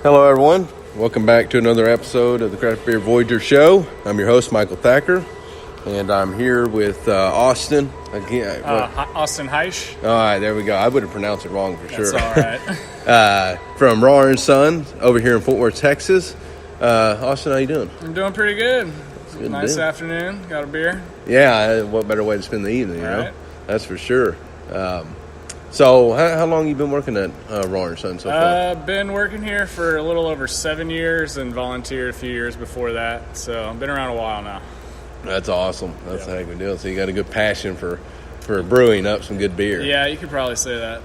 Hello, everyone. Welcome back to another episode of the Craft Beer Voyager Show. I'm your host, Michael Thacker, and I'm here with Austin. Again, Austin Heisch. All right, there we go. I would have pronounced it wrong for sure. That's all right. From Raw & Son over here in Fort Worth, Texas. Austin, how you doing? I'm doing pretty good. Good Nice afternoon. Got a beer? Yeah, what better way to spend the evening, you know? Right. That's for sure. So how long you been working at Raw & Son so far? Been working here for a little over 7 years and volunteered a few years before that. So I've been around a while now. That's awesome. That's a heck of a deal. So you got a good passion for brewing up some good beer. Yeah, you could probably say that.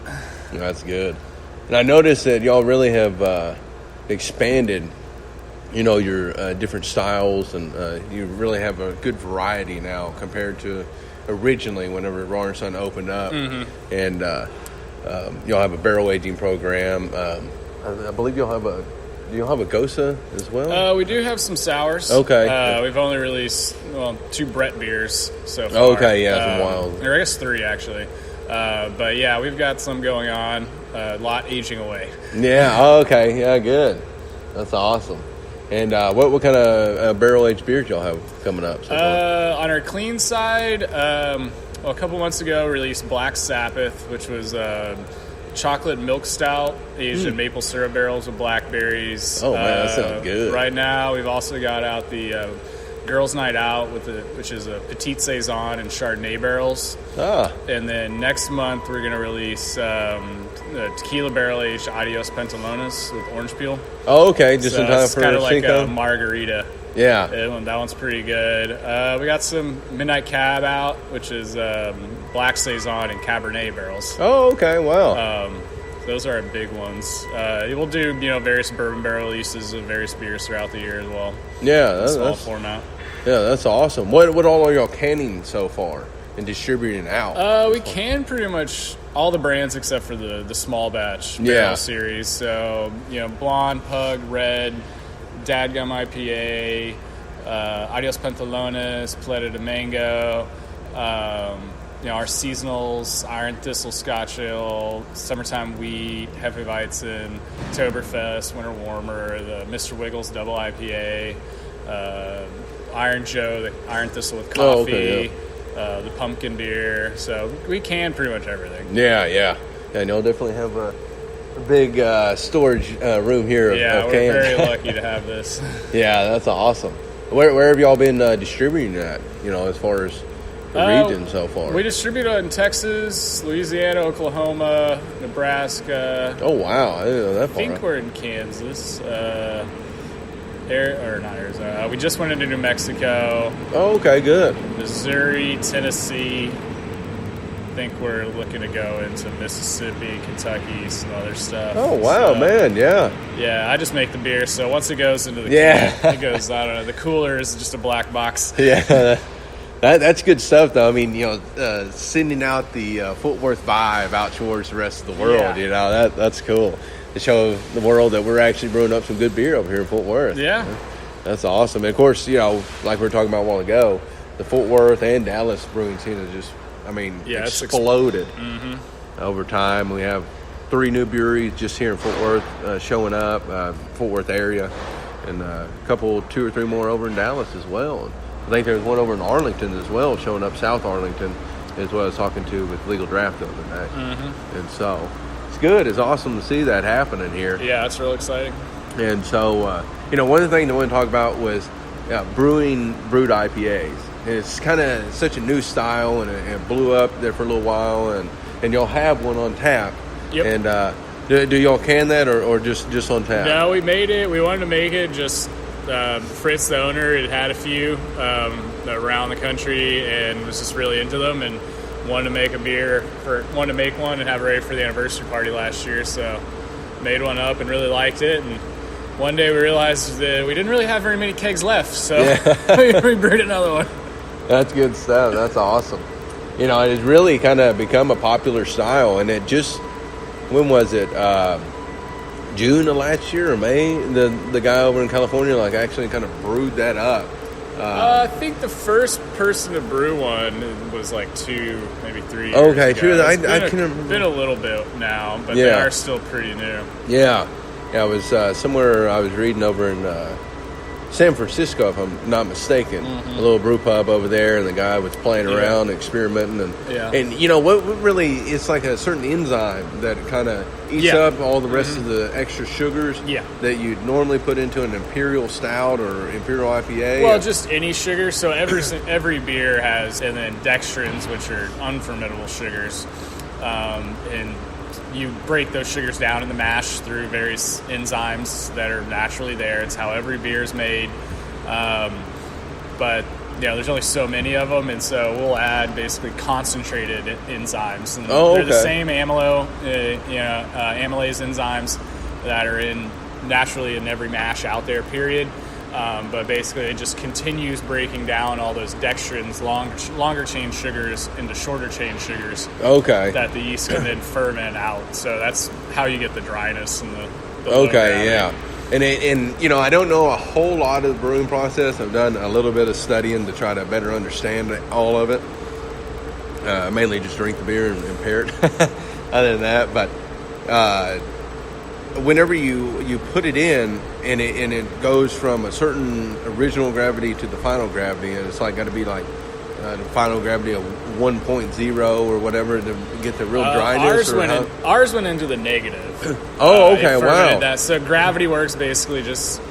That's good. And I noticed that y'all really have expanded, your different styles, and you really have a good variety now compared to originally whenever Raw & Son opened up. Mm-hmm. And y'all have a barrel aging program. I believe y'all have a Gosa as well? We do have some sours. Okay. We've only released, 2 Brett beers so far. Okay, yeah, some wild. Or I guess 3, actually. But, yeah, we've got some going on. A lot aging away. Yeah, okay. Yeah, good. That's awesome. And what kind of barrel-aged beers y'all have coming up so far? On our clean side, a couple months ago, released Black Sabbath, which was chocolate milk stout aged in maple syrup barrels with blackberries. Oh, man, that sounds good. Right now, we've also got out the Girls' Night Out, which is a Petite Saison and Chardonnay barrels. Ah. And then next month, we're going to release the tequila barrel-aged Adios Pantalones with orange peel. Oh, okay, just in time it's for kind of like Cinco? a margarita. Yeah. That one's pretty good. We got some Midnight Cab out, which is Black Saison and Cabernet barrels. Oh, okay, wow. Those are our big ones. We'll do various bourbon barrel releases of various beers throughout the year as well. Yeah, Small format. Yeah, that's awesome. What all are y'all canning so far and distributing out? We can pretty much all the brands except for the small batch barrel series. So Blonde, Pug, Red, Dadgum IPA, Adios Pantalones, Paleta de Mango, our seasonals, Iron Thistle Scotch Ale, Summertime Wheat, Hefeweizen, Oktoberfest, Winter Warmer, the Mr. Wiggles Double IPA, Iron Joe, the Iron Thistle with coffee, Oh, okay, the pumpkin beer. So we can pretty much everything. Yeah, and y'all definitely have a big storage room here of we're cans. very lucky to have this. Yeah, that's awesome. Where have y'all been distributing that, as far as the region so far? We distribute it in Texas, Louisiana, Oklahoma, Nebraska. Oh, wow. I didn't know that far. I think we're in Kansas. Not Arizona. We just went into New Mexico. Oh, okay, good. Missouri, Tennessee. I think we're looking to go into Mississippi, Kentucky, some other stuff. Oh, wow, man, yeah. Yeah, I just make the beer, so once it goes into the can, it goes, I don't know, the cooler is just a black box. Yeah, that's good stuff, though. I mean, sending out the Fort Worth vibe out towards the rest of the world, that's cool. To show the world that we're actually brewing up some good beer over here in Fort Worth. Yeah. That's awesome. And of course, like we were talking about a while ago, the Fort Worth and Dallas brewing scene is just, exploded over time. We have 3 new breweries just here in Fort Worth showing up, Fort Worth area, and a couple, 2 or 3 more over in Dallas as well. And I think there's one over in Arlington as well, showing up South Arlington, as well as talking to with Legal Draft the other day. Mm-hmm. And so it's good. It's awesome to see that happening here. Yeah, it's real exciting. And so, one of the things I want to talk about was brewed IPAs. And it's kind of such a new style, and it blew up there for a little while, and y'all have one on tap. Yep. And do y'all can that or just on tap? No, we made it. We wanted to make it. Just Fritz, the owner, had a few around the country and was just really into them and wanted to make one and have it ready for the anniversary party last year. So made one up and really liked it. And one day we realized that we didn't really have very many kegs left, so we brewed another one. That's good stuff. That's awesome. It has really kind of become a popular style, and it just, when was it? June of last year or May? The guy over in California actually kind of brewed that up. I think the first person to brew one was 2, maybe 3 years okay, ago. true. It's been a little bit now, but they are still pretty new. Yeah. Yeah, I was somewhere I was reading over in San Francisco, if I'm not mistaken, a little brew pub over there, and the guy was playing around, experimenting, and you know what really, it's like a certain enzyme that kind of eats up all the rest of the extra sugars that you'd normally put into an imperial stout or imperial IPA. Well, just any sugar. So every beer has, and then dextrins, which are unfermentable sugars, and you break those sugars down in the mash through various enzymes that are naturally there. It's how every beer is made. But, there's only so many of them, and so we'll add basically concentrated enzymes. And they're the same amylase enzymes that are naturally in every mash out there, period. But basically it just continues breaking down all those dextrins, longer chain sugars into shorter chain sugars. Okay. That the yeast can then ferment out. So that's how you get the dryness and the okay, yeah. And I don't know a whole lot of the brewing process. I've done a little bit of studying to try to better understand all of it. Mainly just drink the beer and pair it. Other than that, but whenever you put it in and it goes from a certain original gravity to the final gravity, and it's like got to be like the final gravity of 1.0 or whatever to get the real dryness. Ours went into the negative. Oh, okay, wow. That. So gravity works basically just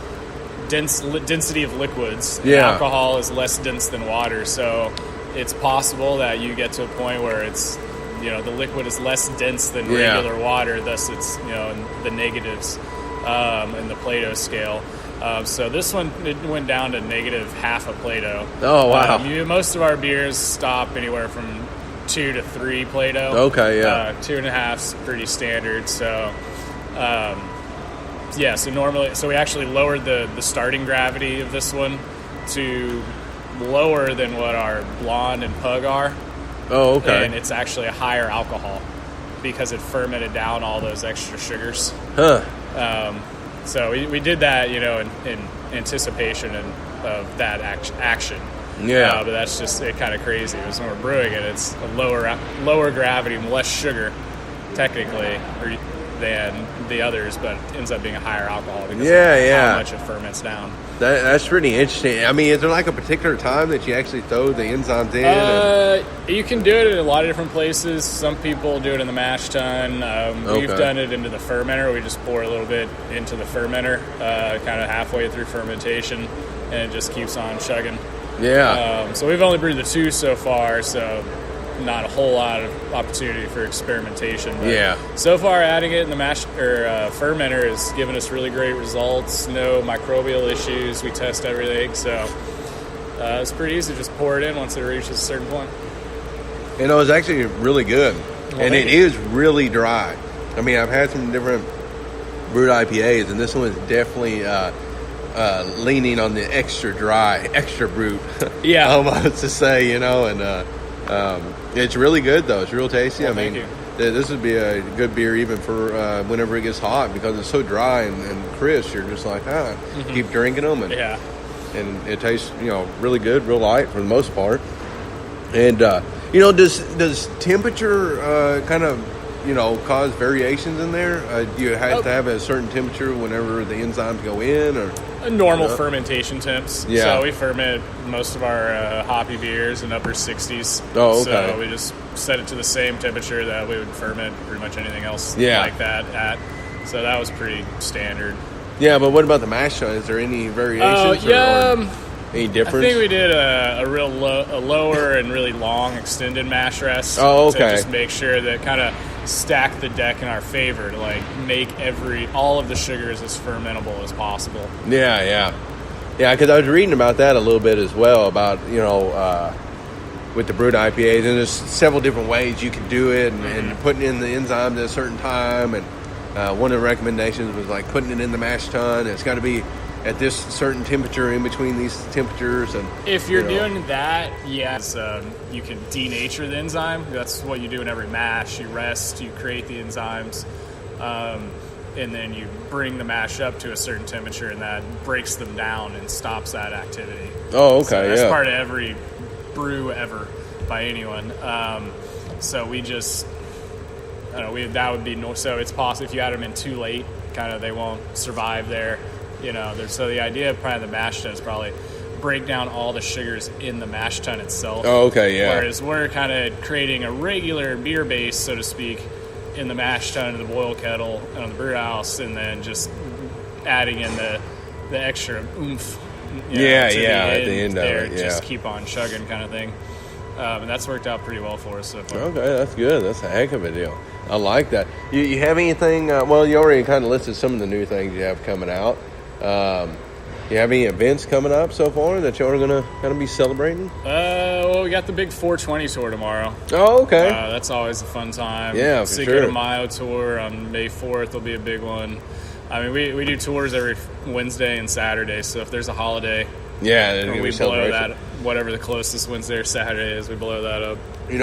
density of liquids. Yeah. Alcohol is less dense than water, so it's possible that you get to a point where it's the liquid is less dense than regular water, thus it's in the negatives in the Plato scale. So this one, it went down to negative half a Plato. Oh, wow. Most of our beers stop anywhere from 2 to 3 Plato. Okay, yeah. 2.5 is pretty standard. So, so we actually lowered the starting gravity of this one to lower than what our Blonde and Pug are. Oh, okay. And it's actually a higher alcohol because it fermented down all those extra sugars. Huh. So we did that, in anticipation of that action. Yeah. But that's just kind of crazy. Because when we're brewing it, it's a lower gravity and less sugar, technically, than the others, but it ends up being a higher alcohol because of how much it ferments down. That's pretty interesting. I mean, is there like a particular time that you actually throw the enzymes in? You can do it in a lot of different places. Some people do it in the mash tun. We've done it into the fermenter. We just pour a little bit into the fermenter, kind of halfway through fermentation, and it just keeps on chugging. Yeah. So we've only brewed the 2 so far, so not a whole lot of opportunity for experimentation. But so far, adding it in the mash fermenter has given us really great results. No microbial issues. We test everything, so it's pretty easy to just pour it in once it reaches a certain point. It's actually really good, and it is really dry. I mean, I've had some different brewed IPAs, and this one is definitely leaning on the extra dry, extra brute. Yeah, almost to say, and it's really good though. It's real tasty. Well, I mean, thank you. This would be a good beer even for whenever it gets hot because it's so dry and crisp. You're just like, keep drinking them, and and it tastes really good, real light for the most part. And does temperature kind of cause variations in there? Do you have to have a certain temperature whenever the enzymes go in, or normal fermentation temps? Yeah. So we ferment most of our hoppy beers in upper 60s. Oh, okay. So we just set it to the same temperature that we would ferment pretty much anything else like that at. So that was pretty standard. Yeah, but what about the mash tun? Is there any variations? Or any difference? I think we did a lower and really long extended mash rest. Oh, okay. To just make sure that kind of stack the deck in our favor to make all of the sugars as fermentable as possible. Yeah, because I was reading about that a little bit as well, about with the brewed IPAs, and there's several different ways you can do it, and putting in the enzymes at a certain time, and one of the recommendations was like putting it in the mash tun. It's got to be at this certain temperature in between these temperatures, and if you're doing that, you can denature the enzyme. That's what you do in every mash. You rest, you create the enzymes, and then you bring the mash up to a certain temperature, and that breaks them down and stops that activity. Oh, okay. So that's part of every brew ever by anyone. So we just, that would be so it's possible if you add them in too late, kind of they won't survive there. So the idea of probably the mash tun is probably break down all the sugars in the mash tun itself. Oh, okay, yeah. Whereas we're kind of creating a regular beer base, so to speak, in the mash tun and the boil kettle and on the brew house, and then just adding in the extra oomph. At the end there, of it, just keep on chugging kind of thing. And that's worked out pretty well for us so far. Okay, that's good. That's a heck of a deal. I like that. You have anything? Well, you already kind of listed some of the new things you have coming out. You have any events coming up so far that y'all are going to kind of be celebrating? Well, we got the big 420 tour tomorrow. Oh, okay. That's always a fun time. Yeah, for Cinco de Mayo tour on May 4th will be a big one. I mean, we do tours every Wednesday and Saturday, so if there's a holiday, we blow that, whatever the closest Wednesday or Saturday is, we blow that up.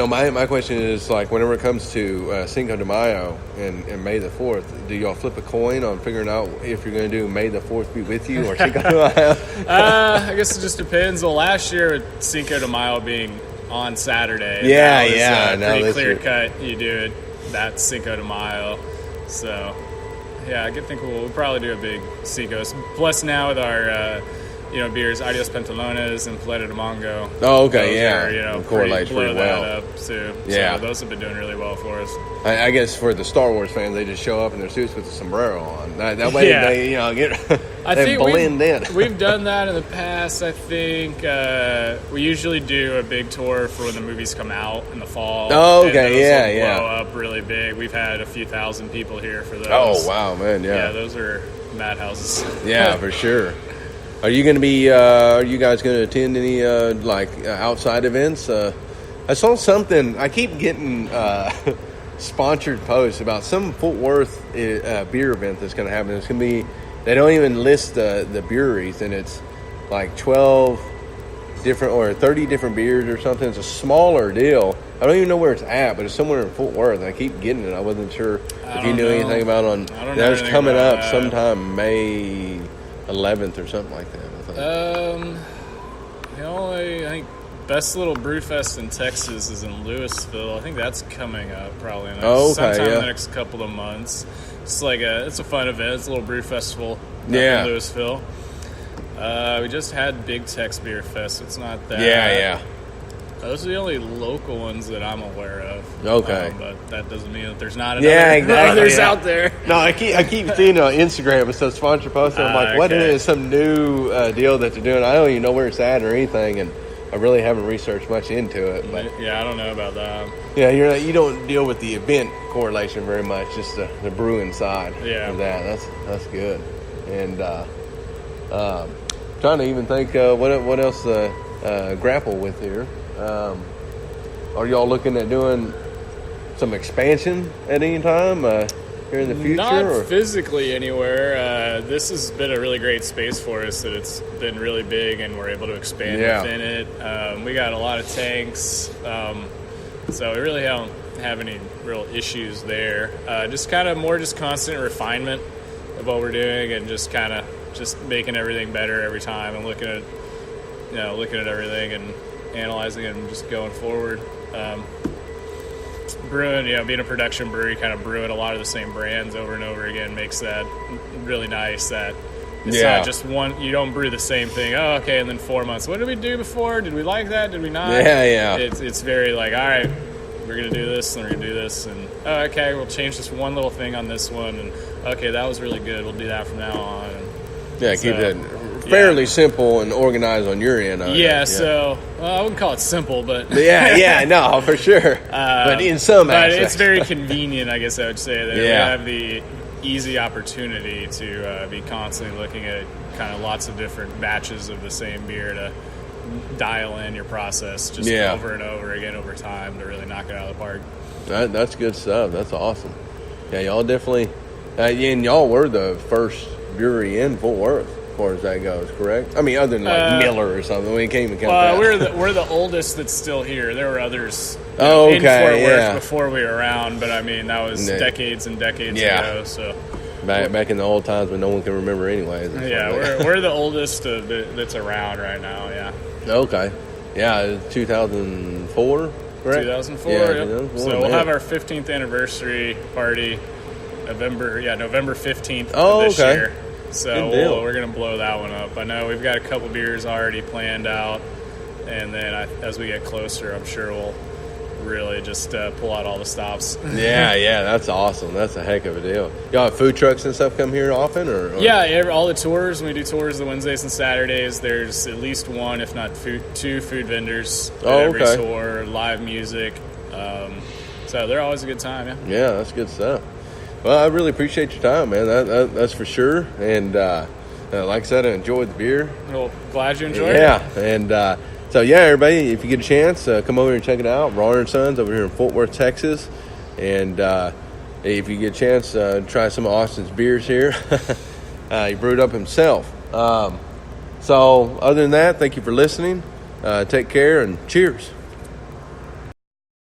My question is, like, whenever it comes to Cinco de Mayo and May the 4th, do y'all flip a coin on figuring out if you're going to do May the 4th be with you or Cinco de Mayo? I guess it just depends. Well, last year with Cinco de Mayo being on Saturday, pretty clear cut. You do it that Cinco de Mayo, so yeah, I think we'll probably do a big Cinco's. Plus now with our beers, Adios Pantalones and Paleta de Mango. Oh, okay, those correlates pretty well. That up too. Yeah, so those have been doing really well for us. I guess for the Star Wars fans, they just show up in their suits with a sombrero on. That way they they blend in. We've done that in the past. I think we usually do a big tour for when the movies come out in the fall. Oh, okay, and those blow up really big. We've had a few thousand people here for those. Oh, wow, man, yeah. Yeah, those are madhouses. Yeah, for sure. Are you going to be? Are you guys going to attend any outside events? I saw something. I keep getting sponsored posts about some Fort Worth beer event that's going to happen. It's going to be. They don't even list the breweries, and it's like 12 different or 30 different beers or something. It's a smaller deal. I don't even know where it's at, but it's somewhere in Fort Worth. I keep getting it. I wasn't sure if you knew anything about it. That's coming up sometime May 11th or something like that. I think best little brew fest in Texas is in Louisville. I think that's coming up probably sometime in the next couple of months. It's it's a fun event. It's a little brew festival in Louisville. We just had Big Tex Beer Fest. It's not that. Yeah. Those are the only local ones that I'm aware of. Okay. But that doesn't mean that there's not others out there. No, I keep seeing on Instagram it's a sponsor post, and I'm like, what is some new deal that they're doing? I don't even know where it's at or anything, and I really haven't researched much into it. But yeah, I don't know about that. Yeah, you don't deal with the event correlation very much, just the brewing side of that. That's good. And trying to even think what else grapple with here. Are y'all looking at doing some expansion at any time here in the future? Not physically anywhere. This has been a really great space for us that it's been really big and we're able to expand within it. We got a lot of tanks, so we really don't have any real issues there. Just kind of more just constant refinement of what we're doing and just kind of just making everything better every time and looking at everything and analyzing it and just going forward. Brewing, being a production brewery, kind of brewing a lot of the same brands over and over again makes that really nice. That it's not just one. You don't brew the same thing. Oh, okay, and then 4 months. What did we do before? Did we like that? Did we not? Yeah. It's very all right. We're gonna do this, and we're gonna do this, and okay, we'll change this one little thing on this one, and okay, that was really good. We'll do that from now on. And keep it fairly simple and organized on your end. So I wouldn't call it simple, but no, for sure. But in some aspects, it's very convenient, I guess I would say that we have the easy opportunity to be constantly looking at kind of lots of different batches of the same beer to dial in your process just over and over again over time to really knock it out of the park. That's good stuff. That's awesome. Yeah, y'all definitely, and y'all were the first brewery in Fort Worth as far as that goes, correct? I mean, other than Miller or something. We came and we're the oldest that's still here. There were others in Fort Worth before we were around, but I mean that was decades and decades ago. So back in the old times when no one can remember, anyways. We're the oldest that's around right now. Yeah. Okay. Yeah, 2004. Correct? 2004. So we'll have our 15th anniversary party November 15th of this year. So we're going to blow that one up. I know we've got a couple beers already planned out, and then as we get closer, I'm sure we'll really just pull out all the stops. Yeah, that's awesome. That's a heck of a deal. Y'all have food trucks and stuff come here often? Or? Yeah, all the tours. When we do tours the Wednesdays and Saturdays, there's at least one, if not two food vendors at every tour, live music. So they're always a good time, yeah. Yeah, that's good stuff. Well, I really appreciate your time, man. That's for sure. And like I said, I enjoyed the beer. Well, glad you enjoyed it. Yeah, and so yeah, everybody, if you get a chance, come over and check it out. Brawner & Sons over here in Fort Worth, Texas. And if you get a chance, try some of Austin's beers here. He brewed up himself. So other than that, thank you for listening. Take care and cheers.